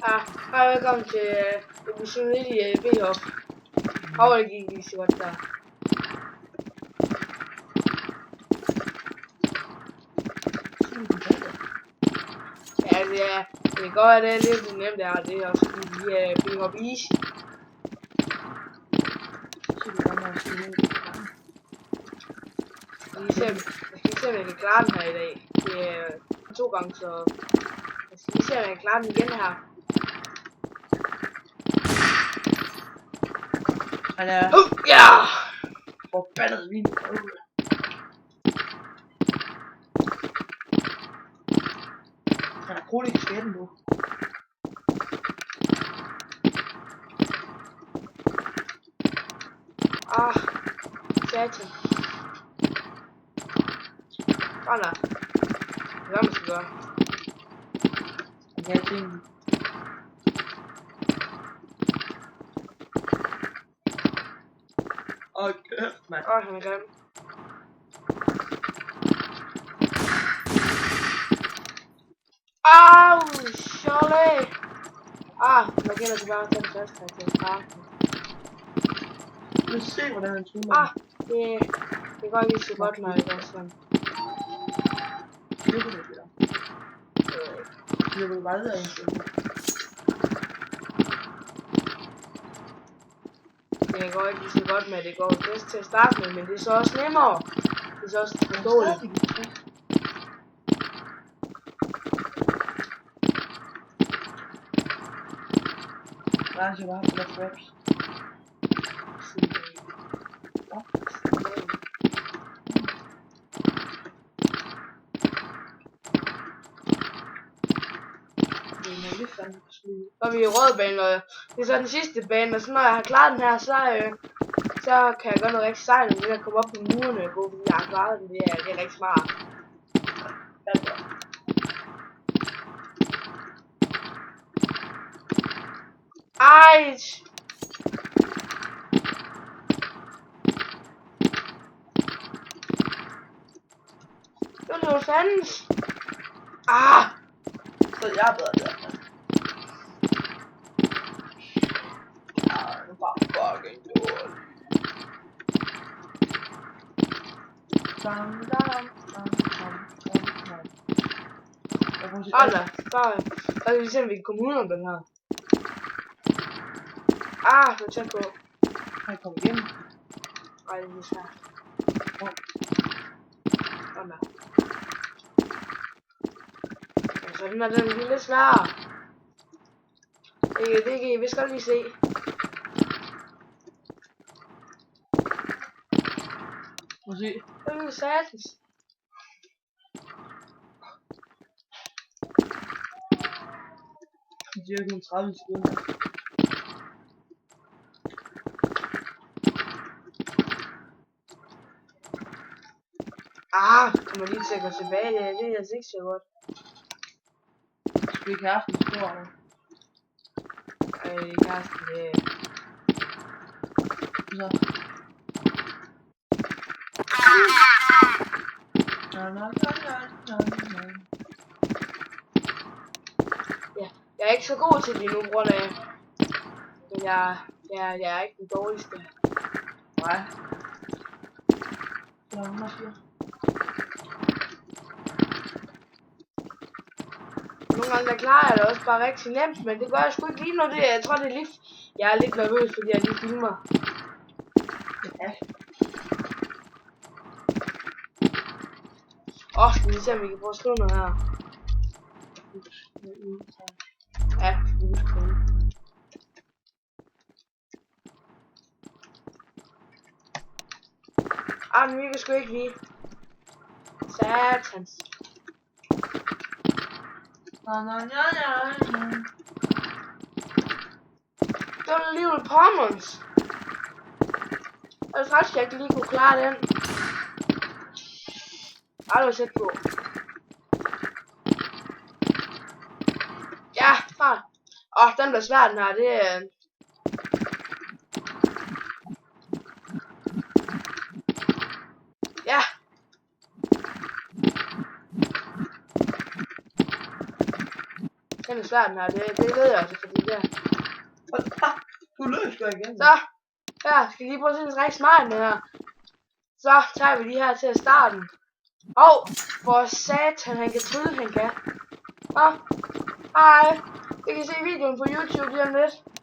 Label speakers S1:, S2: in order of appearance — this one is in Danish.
S1: Hej, velkommen til episode 1 i B-Hop. Hvor det gik lige så godt der. Ja, det går, at det er lidt nemt der, det er også fordi vi er B-Hop Easy. Jeg skal lige se, om jeg kan klare den her i dag. Det er 2 gange, så jeg skal lige se, om jeg kan klare den igen her.
S2: Han er
S1: Ja!
S2: forbandet vildt. Han er kroligt i skatten nu.
S1: Satan. Bare lad. Hvad man skal gøre?
S2: Han kan ting. Åh, kæft, mand.
S1: Han er grim. Au, Charlie! Man gælder tilbage til den første her til starten.
S2: Du se, hvordan han trummer.
S1: Det går ikke så godt, når jeg gør sådan.
S2: Det er det, der. Det er bare det,
S1: Det går ikke lige så godt med, det går bedst til at starte med, men det er så også nemmere. Det er så også forståeligt.
S2: Nej, så bare på der traps. Så er vi i rød bane, og det er så den sidste bane, og så når jeg har klaret den her, så kan jeg gøre noget rigtig sejt, med det at komme op på murene og gå, fordi jeg har klaret den, det er rigtig smart. Ej! Det var noget fandens! Så jeg er bedre der. Ja, nu bare fucking dårligt.
S1: Så kan vi se, om vi kan komme ud af den her. Så tæt på.
S2: Kan jeg komme igennem?
S1: Ej, det er svært. Sådan der. Altså, den er lidt sværere. Det kan I vist godt lige se.
S2: Må se.
S1: Det er satans.
S2: Det er jo kun 30 sekunder.
S1: Kommer lige til at gå tilbage, det er altså ikke så godt.
S2: Skal vi ikke have haft en stor nu?
S1: Kæresten, det
S2: Så.
S1: Ja, jeg er ikke så god til det nu, på grund af, men jeg er ikke den dårligste.
S2: Nej. Ja, måske.
S1: Nogle gange der klarer jeg det også bare rigtig nemt, men det gør jeg sgu ikke lige nu. Jeg tror det er lidt, jeg er lidt nervøs, fordi jeg lige filmer.
S2: Ja.
S1: Skal vi se om vi kan prøve at slå noget her. Ja, men vi kan sgu ikke lige. Satans. Det var alligevel Pommons. Jeg faktisk, jeg ikke lige kunne klare den. Det var sæt på. Ja, den bliver svær den her, det er... Ja. Den er
S2: svær den her, det ved jeg altså, fordi det
S1: Du løs jo igen.
S2: Så, her, skal I lige prøve at se, den rigtig smart den her. Så tager vi de her til at starte den. For satan, han kan trylle, han kan. Hej, vi kan se videoen på YouTube lige om lidt.